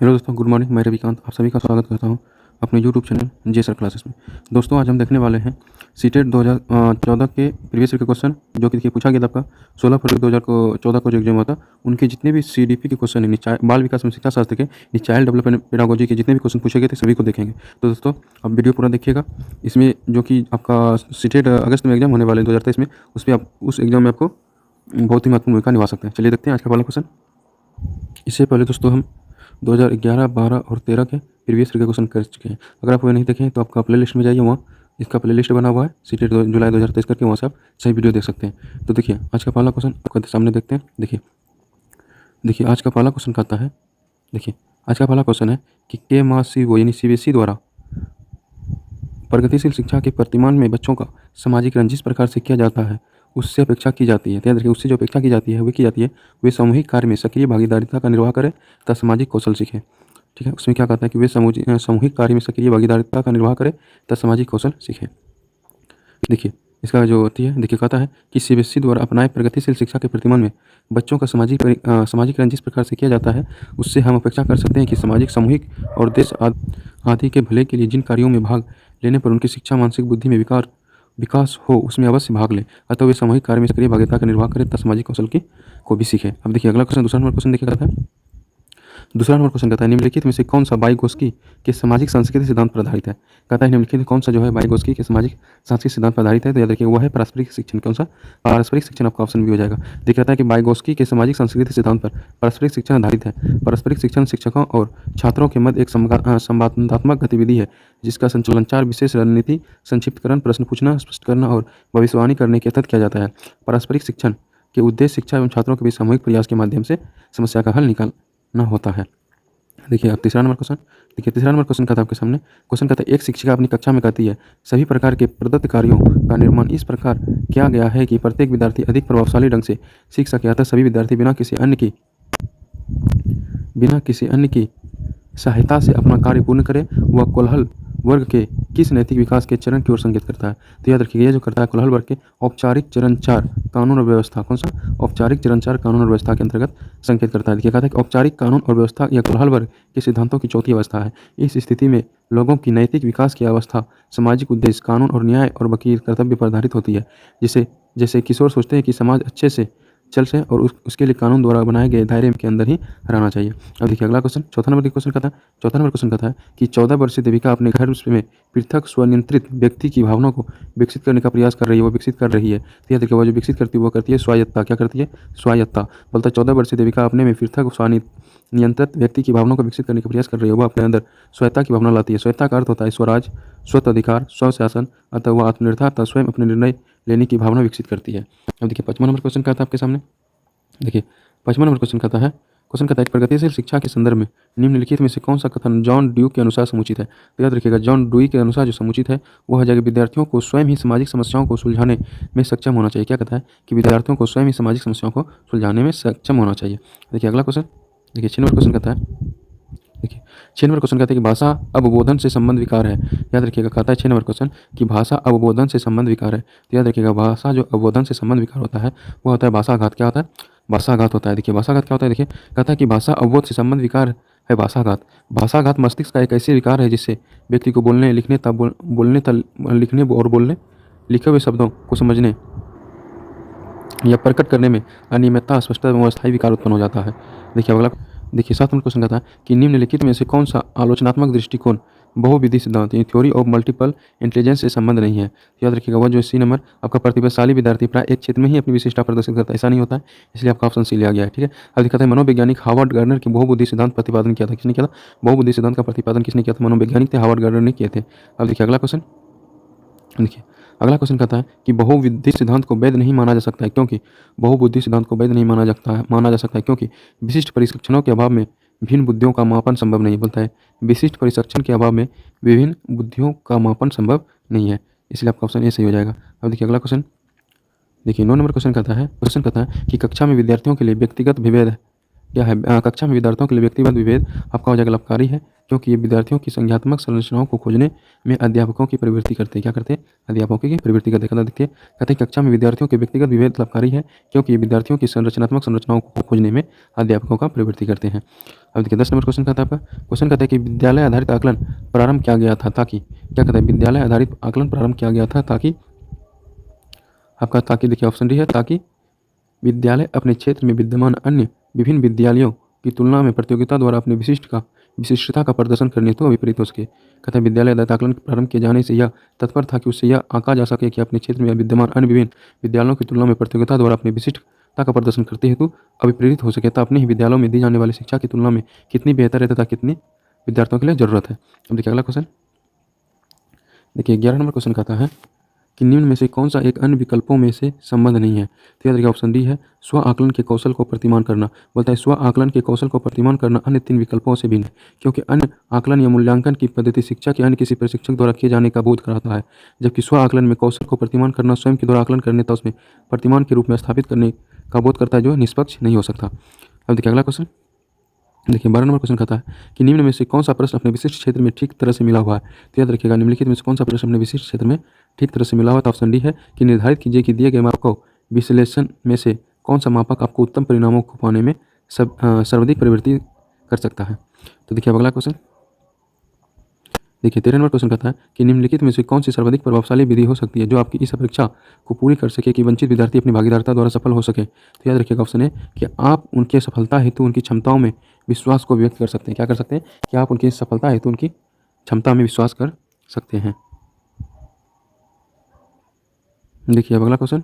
Hello दोस्तों, good morning. मैं रविकांत आप सभी का स्वागत करता हूं अपने यूट्यूब चैनल जे सर क्लासेस में। दोस्तों, आज हम देखने वाले हैं सीटेट 2014 के प्रीवियस ईयर के क्वेश्चन जो कि देखिए पूछा गया था आपका 16 फरवरी 2014 को जो एग्जाम हुआ था। उनके जितने भी सीडीपी के क्वेश्चन है, बाल विकास एवं शिक्षा शास्त्र के चाइल्ड डेवलपमेंट पेडागोजी के जितने भी क्वेश्चन पूछे गए थे सभी को देखेंगे। तो दोस्तों, अब वीडियो पूरा देखिएगा। इसमें जो कि आपका सीटेट अगस्त में एग्जाम होने वाले 2023 में, उस पर आप उस एग्जाम में आपको बहुत ही महत्वपूर्ण भूमिका निभा सकते हैं। चलिए देखते हैं आज का पहला क्वेश्चन। इससे पहले दोस्तों हम 2011, 12 और 13 के प्रीवियस ईयर के क्वेश्चन कर चुके हैं। अगर आप वो नहीं देखें तो आपका प्ले लिस्ट में जाइए, वहाँ इसका प्ले लिस्ट बना हुआ है सीटेट जुलाई 2023 करके, वहाँ से आप सही वीडियो देख सकते हैं। तो देखिए आज का पहला क्वेश्चन आपके सामने देखते हैं। देखिए आज का पहला क्वेश्चन कहता है, देखिए आज का पहला क्वेश्चन है कि के मा सी वो यानी सीबीएसई द्वारा प्रगतिशील शिक्षा के प्रतिमान में बच्चों का समाजीकरण जिस प्रकार से किया जाता है उससे अपेक्षा की जाती है। याद रखिए, उससे जो अपेक्षा की जाती है वे सामूहिक कार्य में सक्रिय भागीदारिता का निर्वाह करें तथा सामाजिक कौशल सीखें। ठीक है, उसमें क्या कहता है कि वे सामूहिक कार्य में सक्रिय भागीदारिता का निर्वाह करें तथा सामाजिक कौशल सीखें। देखिए इसका जो होती है, देखिए कहता है कि सीबीएसई द्वारा अपनाए प्रगतिशील शिक्षा के प्रतिमान में बच्चों का समाजीकरण जिस प्रकार से किया जाता है उससे हम अपेक्षा कर सकते हैं कि सामाजिक, सामूहिक और देश आदि के भले के लिए जिन कार्यों में भाग लेने पर उनकी शिक्षा, मानसिक बुद्धि में विकास हो उसमें अवश्य भाग लें। अतः वे सामूहिक कार्य में सक्रिय भागीदारिता का निर्वाह करें तथा सामाजिक कौशल को भी सीखें। अब देखिए अगला क्वेश्चन, दूसरा नंबर क्वेश्चन देखिए कहता है, दूसरा नंबर क्वेश्चन कहता है निम्नलिखित में से कौन सा वाइगोत्स्की के सामाजिक सांस्कृतिक सिद्धांत पर आधारित है। कहता है निम्नलिखित में कौन सा जो है वाइगोत्स्की के सामाजिक सांस्कृतिक सिद्धांत पर आधारित है। तो याद रखिए वह है पारस्परिक शिक्षण। कौन सा? पारस्परिक शिक्षण आपका ऑप्शन भी हो जाएगा। देखिए कहता है कि वाइगोत्स्की के सामाजिक सांस्कृतिक सिद्धांत पर पारस्परिक शिक्षण आधारित है। पारस्परिक शिक्षण शिक्षकों और छात्रों के मध्य एक संवादात्मक गतिविधि है जिसका संचालन 4 विशेष रणनीति, संक्षिप्तकरण, प्रश्न पूछना, स्पष्ट करना और भविष्यवाणी करने के तहत किया जाता है। पारस्परिक शिक्षण के उद्देश्य शिक्षा एवं छात्रों के बीच सामूहिक प्रयास के माध्यम से समस्या का हल निकालना होता है। देखिए अब तीसरा नंबर क्वेश्चन, देखिए तीसरा नंबर क्वेश्चन कहता है आपके सामने, क्वेश्चन कहता है एक शिक्षिका अपनी कक्षा में कहती है सभी प्रकार के प्रदत्त कार्यों का निर्माण इस प्रकार किया गया है कि प्रत्येक विद्यार्थी अधिक प्रभावशाली ढंग से सीख सके। अतः सभी विद्यार्थी बिना किसी अन्य की सहायता से अपना कार्य पूर्ण करें। वह कोल्हल वर्ग के किस नैतिक विकास के चरण की ओर संकेत करता है। तो याद रखिए, ये जो करता है कोल्हल वर्ग के औपचारिक चरण 4 कानून और व्यवस्था। कौन सा? औपचारिक चरण 4 कानून और व्यवस्था के अंतर्गत संकेत करता है। देखिए कहता है कि औपचारिक कानून और व्यवस्था या कोल्हल वर्ग के सिद्धांतों की चौथी अवस्था है। इस स्थिति में लोगों की नैतिक विकास की अवस्था सामाजिक उद्देश्य, कानून और न्याय और वकील कर्तव्य पर आधारित होती है। जैसे किशोर सोचते हैं कि समाज अच्छे से चल से और उसके लिए कानून द्वारा बनाए गए दायरे के अंदर ही रहना चाहिए। अब देखिए अगला क्वेश्चन, चौथा नंबर क्वेश्चन कहता है कि 14 वर्षीय देविका अपने घर में पृथक स्वनियंत्रित व्यक्ति की भावना को विकसित करने का प्रयास कर रही है। वो विकसित कर रही है। तो याद रखिए, वो जो विकसित करती है वो करती है स्वायत्तता। क्या करती है? स्वायत्तता। बोलता है 14 वर्षीय देविका अपने में पृथक स्वनियंत्रित व्यक्ति की भावना को विकसित करने का प्रयास कर रही है। वह अपने अंदर स्वायत्तता की भावना लाती है। स्वायत्तता का अर्थ होता है स्वराज, स्वतःअधिकार, स्वशासन। अतः वह आत्मनिर्भरता तथा स्वयं अपने निर्णय लेने की भावना विकसित करती है। अब देखिए 5वां नंबर क्वेश्चन कहता है आपके सामने, देखिए 5वां नंबर क्वेश्चन कहता है प्रगतिशील शिक्षा के संदर्भ में निम्नलिखित में से कौन सा कथन जॉन ड्यू के अनुसार समुचित है। तो याद रखिएगा, जॉन ड्यू के अनुसार जो समुचित है वह है विद्यार्थियों को स्वयं ही सामाजिक समस्याओं को सुलझाने में सक्षम होना चाहिए। क्या कहता है कि विद्यार्थियों को स्वयं ही सामाजिक समस्याओं को सुलझाने में सक्षम होना चाहिए। देखिए अगला क्वेश्चन, देखिए 6 नंबर क्वेश्चन कहता है, देखिए 6 नंबर क्वेश्चन कहता है कि भाषा अवबोधन से संबंध विकार है। याद रखिएगा, कहता है 6 नंबर क्वेश्चन कि भाषा अवबोधन से संबंध विकार है। तो याद रखिएगा, भाषा जो अवबोधन से संबंध विकार होता है वह होता है भाषाघात। क्या होता है? भाषाघात होता है। देखिए भाषाघात क्या होता है, देखिए कहता है कि भाषा अवबोध से संबंध विकार है भाषाघात मस्तिष्क का एक ऐसे विकार है जिससे व्यक्ति को बोलने, लिखने और बोलने लिखे हुए शब्दों को समझने या प्रकट करने में अनियमितता, अस्पष्टता एवं अस्थायी विकार उत्पन्न हो जाता है। देखिए अगला, देखिए 7 नंबर क्वेश्चन कहता है कि निम्नलिखित में से कौन सा आलोचनात्मक दृष्टिकोण बहुविधि सिद्धांत यानी थ्योरी ऑफ मल्टीपल इंटेलिजेंस से संबंध नहीं है। याद रखिएगा, वह जो सी नंबर आपका प्रतिभाशाली विद्यार्थी प्राय एक क्षेत्र में ही अपनी विशिष्टता प्रदर्शित करता है, ऐसा नहीं होता है, इसलिए आपका ऑप्शन सी लिया गया है। ठीक है, अब दिखाते हैं मनोवैज्ञानिक हार्वर्ड गार्डनर की बहुबुद्धि सिद्धांत प्रतिपादन किया था। किसने किया था? बहुबुद्धि सिद्धांत का प्रतिपादन किसने किया था? मनोवैज्ञानिक थे, हार्वर्ड गार्डनर ने किए थे। अब देखिए अगला क्वेश्चन, देखिए अगला क्वेश्चन कहता है कि बहुबुद्धि सिद्धांत को वैध नहीं माना जा सकता है क्योंकि बहुबुद्धि सिद्धांत को वैध नहीं माना जा सकता है क्योंकि विशिष्ट परीक्षणों के अभाव में विभिन्न बुद्धियों का मापन संभव नहीं। बोलता है विशिष्ट परीक्षण के अभाव में विभिन्न बुद्धियों का मापन संभव नहीं है, इसलिए आपका ऑप्शन ए सही हो जाएगा। अब देखिए अगला क्वेश्चन, देखिए 9 नंबर क्वेश्चन कहता है कि कक्षा में विद्यार्थियों के लिए क्या है? कक्षा में विद्यार्थियों के लिए व्यक्तिगत विभेद आपका हो जाएगा लाभकारी है, क्योंकि ये विद्यार्थियों की संज्ञात्मक संरचनाओं को खोजने में अध्यापकों की प्रवृत्ति करते हैं। क्या करते हैं? अध्यापकों की प्रवृत्ति करते हैं। देखिए कहते हैं कक्षा में विद्यार्थियों के व्यक्तिगत विभेद लाभकारी है, क्योंकि ये विद्यार्थियों की संरचनात्मक संरचनाओं को खोजने में अध्यापकों का प्रवृत्ति करते हैं। अब देखिए 10 नंबर क्वेश्चन कहता है आपका, क्वेश्चन कहता है कि विद्यालय आधारित आकलन प्रारंभ किया गया था ताकि, क्या कहता है? विद्यालय आधारित आकलन प्रारंभ किया गया था ताकि, आपका ताकि देखिए ऑप्शन डी है, ताकि विद्यालय अपने क्षेत्र में विद्यमान अन्य विभिन्न विद्यालयों की तुलना में प्रतियोगिता द्वारा अपने विशिष्टता का प्रदर्शन करने हेतु विपरीत हो सके। कहते हैं विद्यालय आधारित आकलन प्रारंभ किए जाने से यह तत्पर था कि उससे यह आंका जा सके कि अपने क्षेत्र में विद्यमान अन्य विभिन्न विद्यालयों की तुलना में प्रतियोगिता द्वारा अपनी विशिष्टता का प्रदर्शन करते हेतु अभिप्रेरित हो सके, तथा अपने ही विद्यालयों में दी जाने वाली शिक्षा की तुलना में कितनी बेहतर है तथा कितनी विद्यार्थियों के लिए जरूरत है। अब देखिए अगला क्वेश्चन, देखिए 11 नंबर क्वेश्चन कहता है कि निम्न में से कौन सा एक अन्य विकल्पों में से संबंध नहीं है? तो याद रखिए ऑप्शन डी है, स्व आकलन के कौशल को प्रतिमान करना। बोलता है स्व आकलन के कौशल को प्रतिमान करना अन्य 3 विकल्पों से भिन्न है, क्योंकि अन्य आकलन या मूल्यांकन की पद्धति शिक्षा के अन्य किसी प्रशिक्षक द्वारा किए जाने का बोध कराता है, जबकि स्व आकलन में कौशल को प्रतिमान करना स्वयं के द्वारा आकलन करने तथा उसमें प्रतिमान के रूप में स्थापित करने का बोध करता है, जो निष्पक्ष नहीं हो सकता। अब देखिए अगला क्वेश्चन, देखिए 12 नंबर क्वेश्चन कहता है कि निम्न में से कौन सा प्रश्न अपने विशिष्ट क्षेत्र में ठीक तरह से मिला हुआ है? तो याद रखिएगा निम्नलिखित में से कौन सा प्रश्न अपने विशिष्ट क्षेत्र में ठीक तरह से मिला हुआ है? तो ऑप्शन डी है कि निर्धारित कीजिए कि दिए गए माप को विश्लेषण में से कौन सा मापक आपको उत्तम परिणामों को पाने में सर्वाधिक प्रवृत्ति कर सकता है। तो देखिए अगला क्वेश्चन, देखिए 13 नंबर क्वेश्चन कहता है कि निम्नलिखित में से कौन सी सर्वाधिक प्रभावशाली विधि हो सकती है जो आपकी इस परीक्षा को पूरी कर सके कि वंचित विद्यार्थी अपनी भागीदारिता द्वारा सफल हो सके। तो याद रखिएगा ऑप्शन है कि आप उनके सफलता हेतु उनकी क्षमताओं में विश्वास को व्यक्त कर सकते हैं। क्या कर सकते हैं? कि आप उनकी सफलता हेतु उनकी क्षमता में विश्वास कर सकते हैं। देखिए अब अगला क्वेश्चन,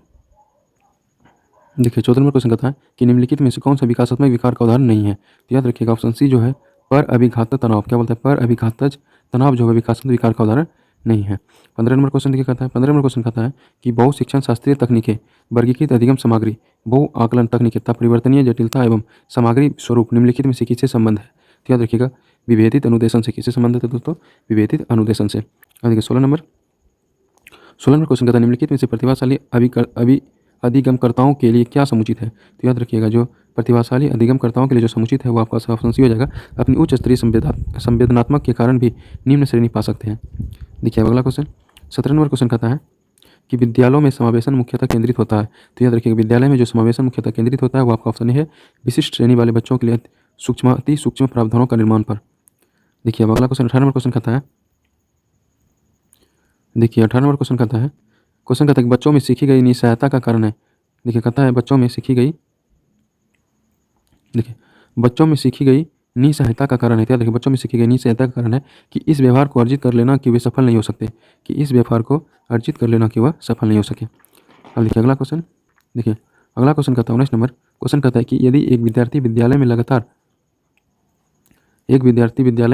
देखिए 14 नंबर क्वेश्चन कहता है कि निम्नलिखित में से कौन सा विकासात्मक विकार का उदाहरण नहीं है? तो याद रखिएगा ऑप्शन सी जो है, पर अभिघात तनाव। क्या बोलता है? पर अभिघात तनाव जो है विकासात्मक विकार का उदाहरण नहीं है। 15 नंबर क्वेश्चन देखिए कहता है, 15 नंबर क्वेश्चन कहता है कि बहु शिक्षण शास्त्रीय तकनीकें, वर्गीकृत अधिगम सामग्री, बहु आकलन तकनीकें तथा परिवर्तनीय जटिलता एवं सामग्री स्वरूप निम्नलिखित में से किससे संबंध है? तो याद रखिएगा विभेदित अनुदेशन से। किससे संबंधित है दोस्तों? विभेदित अनुदेशन से। अब देखिए 16 नंबर क्वेश्चन कहता है निम्नलिखित में से प्रतिभाशाली अधिगमकर्ताओं के लिए क्या समुचित है? तो याद रखिएगा जो प्रतिभाशाली अधिगमकर्ताओं के लिए जो समुचित है वो आपका ऑप्शन सी हो जाएगा, अपनी उच्च स्तरीय संवेदनात्मक के कारण भी निम्न श्रेणी पा सकते हैं। देखिए अगला क्वेश्चन 17 नंबर क्वेश्चन कहता है कि विद्यालयों में समावेशन मुख्यतः केंद्रित होता है। तो याद रखिएगा विद्यालय में जो समावेशन मुख्यतः केंद्रित होता है वो आपका ऑप्शन है विशिष्ट श्रेणी वाले बच्चों के लिए अति सूक्ष्म प्रावधानों का निर्माण पर। देखिए अब अगला क्वेश्चन 18 नंबर क्वेश्चन कहता है, देखिए 18 नंबर क्वेश्चन कहता है कि बच्चों में सीखी गई निसहायता का कारण है। देखिए कहता है बच्चों में सीखी गई निसहायता का कारण है। क्या देखिए बच्चों में सीखी गई निसहायता का कारण है कि इस व्यवहार को अर्जित कर लेना कि वे सफल नहीं हो सकते, वह सफल नहीं हो सके। अब देखिए अगला क्वेश्चन, देखिए अगला क्वेश्चन कहता है 19 नंबर क्वेश्चन कहता है कि यदि एक विद्यार्थी विद्यालय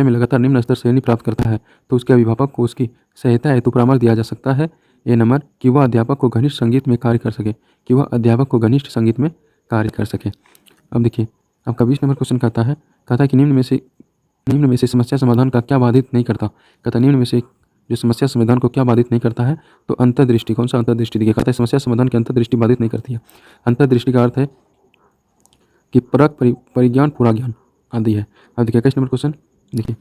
में लगातार निम्न स्तर श्रेणी प्राप्त करता है तो उसके अभिभावक को उसकी सहायता हेतु परामर्श दिया जा सकता है। ए नंबर कि वह अध्यापक को घनिष्ठ संगीत में कार्य कर सके, अब देखिए आपका 20 नंबर क्वेश्चन कहता है कि निम्न में से समस्या समाधान का क्या बाधित नहीं करता? कहता है निम्न में से जो समस्या समाधान को क्या बाधित नहीं करता है? तो अंतर्दृष्टि। कौन सा अंतर्दृष्टि? देखिए कहता है समस्या समाधान की अंतर्दृष्टि बाधित नहीं करती है। अंतर्दृष्टि का अर्थ है कि परख, परिज्ञान, पूरा ज्ञान आदि है। अब देखिए 21 नंबर क्वेश्चन, देखिए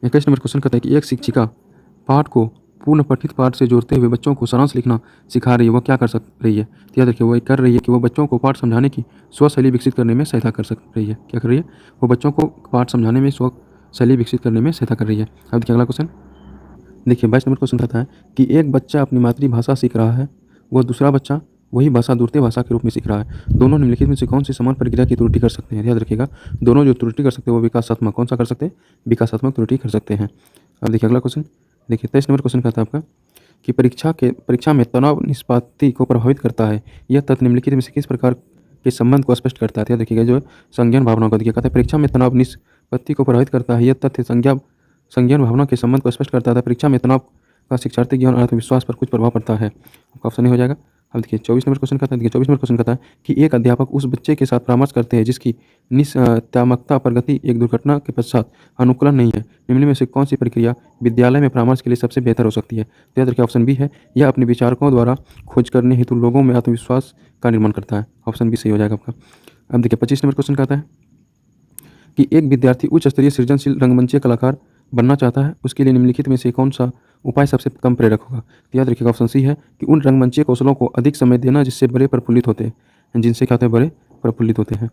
21 नंबर क्वेश्चन कहता है कि एक शिक्षिका पाठ को पूर्ण पठित पाठ से जोड़ते हुए बच्चों को सारांश लिखना सिखा रही है, वह क्या कर रही है? तो याद रखिए वह कर रही है कि वह बच्चों को पाठ समझाने की स्वशैली विकसित करने में सहायता कर रही है। क्या कर रही है? वो बच्चों को पाठ समझाने में स्वशैली विकसित करने में सहायता कर रही है। अब देखिए अगला क्वेश्चन, देखिए 22 नंबर क्वेश्चन कहता है कि एक बच्चा अपनी मातृभाषा सीख रहा है, वह दूसरा बच्चा वही भाषा दूसरे भाषा के रूप में सीख रहा है। दोनों निम्नलिखित में से कौन सी समान प्रक्रिया की त्रुटि कर सकते हैं? याद रखिएगा दोनों जो त्रुटि कर सकते हैं वो विकासात्मक, कौन सा कर सकते हैं? विकासात्मक त्रुटि कर सकते हैं। अब देखिए अगला क्वेश्चन, देखिए 23 नंबर क्वेश्चन कहता है आपका कि परीक्षा में तनाव निष्पत्ति को प्रभावित करता है, यह तथ्य निम्नलिखित में से किस प्रकार के संबंध को स्पष्ट करता है? याद रखिएगा जो संज्ञान भावना को, देखिए कहता है परीक्षा में तनाव निष्पत्ति को प्रभावित करता है, यह तथ्य संज्ञान भावना के संबंध को स्पष्ट करता है। परीक्षा में तनाव का शिक्षार्थी ज्ञान और आत्मविश्वास पर कुछ प्रभाव पड़ता है। आपका ऑप्शन नहीं हो जाएगा। अब देखिए 24 नंबर क्वेश्चन कहता है, देखिए 24 नंबर क्वेश्चन कहता है कि एक अध्यापक उस बच्चे के साथ परामर्श करते हैं जिसकी निष्क्रियता प्रगति एक दुर्घटना के पश्चात अनुकूलन नहीं है। निम्न में से कौन सी प्रक्रिया विद्यालय में परामर्श के लिए सबसे बेहतर हो सकती है? तो याद रखिए ऑप्शन बी है, यह अपने विचारकों द्वारा खोज करने हेतु लोगों में आत्मविश्वास का निर्माण करता है। ऑप्शन बी सही हो जाएगा आपका। अब देखिए 25 नंबर क्वेश्चन कहता है, कि एक विद्यार्थी उच्च स्तरीय सृजनशील रंगमंचीय कलाकार बनना चाहता है, उसके लिए निम्नलिखित में से कौन सा उपाय सबसे कम प्रेरक होगा? तो याद रखिएगा ऑप्शन सी है कि उन रंगमंचीय कौशलों को अधिक समय देना जिससे बड़े प्रफुल्लित होते हैं, जिनसे क्या होते हैं, बड़े प्रफुल्लित होते हैं।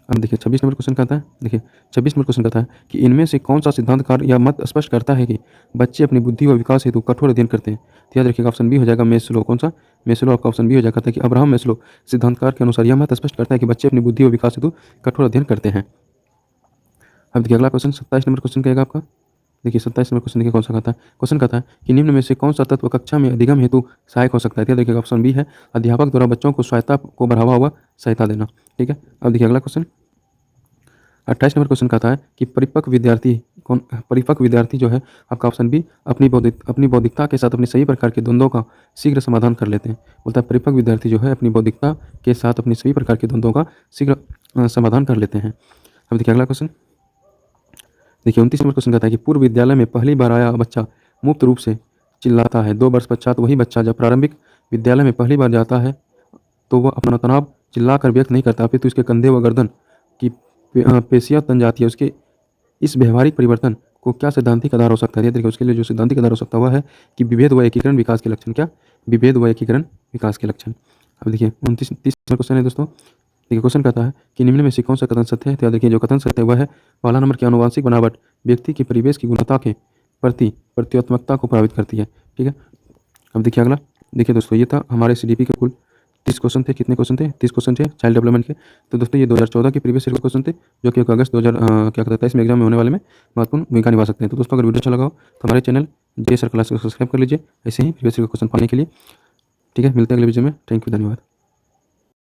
अब देखिए 26 नंबर क्वेश्चन कहता है, देखिए 26 नंबर क्वेश्चन कहता है कि इनमें से कौन सा सिद्धांतकार या मत स्पष्ट करता है कि बच्चे अपनी बुद्धि व विकास हेतु कठोर अध्ययन करते हैं? तो याद रखिएगा ऑप्शन बी हो जाएगा मेस्लो। कौन सा? मेस्लो। आपका ऑप्शन बी हो जाएगा कि अब्राहम मेस्लो सिद्धांतकार के अनुसार यह मत स्पष्ट करता है कि बच्चे अपनी बुद्धि व विकास हेतु कठोर अध्ययन करते हैं। अब देखिए अगला क्वेश्चन 27 नंबर क्वेश्चन कहेगा आपका। देखिए 27 नंबर क्वेश्चन देखिए कौन सा कहता है, क्वेश्चन कहता है कि निम्न में से कौन सा तत्व कक्षा में अधिगम हेतु सहायक हो सकता है? देखिएगा ऑप्शन बी है अध्यापक द्वारा बच्चों को स्वायत्ता को बढ़ावा हुआ सहायता देना। ठीक है, अब देखिए अगला क्वेश्चन 28 नंबर क्वेश्चन कहता है कि परिपक्व विद्यार्थी जो है आपका ऑप्शन बी अपनी बौद्धिकता के साथ अपने सभी प्रकार के द्वंद्वों का शीघ्र समाधान कर लेते हैं। बोलता है परिपक्व विद्यार्थी जो है अपनी बौद्धिकता के साथ अपने सभी प्रकार के द्वंद्वों का शीघ्र समाधान कर लेते हैं। अब देखिए अगला क्वेश्चन, देखिए 29 नंबर क्वेश्चन कहता है कि पूर्व विद्यालय में पहली बार आया बच्चा मुक्त रूप से चिल्लाता है, 2 वर्ष पश्चात वही बच्चा जब प्रारंभिक विद्यालय में पहली बार जाता है तो वह अपना तनाव चिल्लाकर व्यक्त नहीं करता, फिर तो उसके कंधे व गर्दन की पेशियाँ तन जाती है। उसके इस व्यवहारिक परिवर्तन को क्या सैद्धांतिक आधार हो सकता है? ये देखिए उसके लिए जो सैद्धांतिक आधार हो सकता है वह है कि विभेद व एकीकरण विकास के लक्षण। क्या? विभेद व एकीकरण विकास के लक्षण। अब देखिए 29 30 नंबर क्वेश्चन है दोस्तों। देखिए क्वेश्चन कहता है कि निम्न में से कौन सा कथन सत्य है? तो याद देखिए जो कथन सत्य है वह है पहला नंबर की आनुवंशिक बनावट व्यक्ति के परिवेश की गुणवत्ता के प्रति प्रत्युत्मकता को प्रभावित करती है। ठीक है, अब देखिए अगला। देखिए दोस्तों ये था हमारे सीडीपी के कुल 30 क्वेश्चन थे। कितने क्वेश्चन थे? 30 क्वेश्चन थे चाइल्ड डेवलपमेंट के। तो दोस्तों ये 2014 के प्रीवियस ईयर के क्वेश्चन थे जो कि अगस्त 2023 में एग्जाम में होने वाले में महत्वपूर्ण भूमिका निभा सकते हैं। तो दोस्तों अगर वीडियो अच्छा लगा हो तो हमारे चैनल जे सर क्लास को सब्सक्राइब कर लीजिए ऐसे ही प्रीवियस ईयर के क्वेश्चन पाने के लिए। ठीक है, मिलते हैं अगले वीडियो में। थैंक यू, धन्यवाद।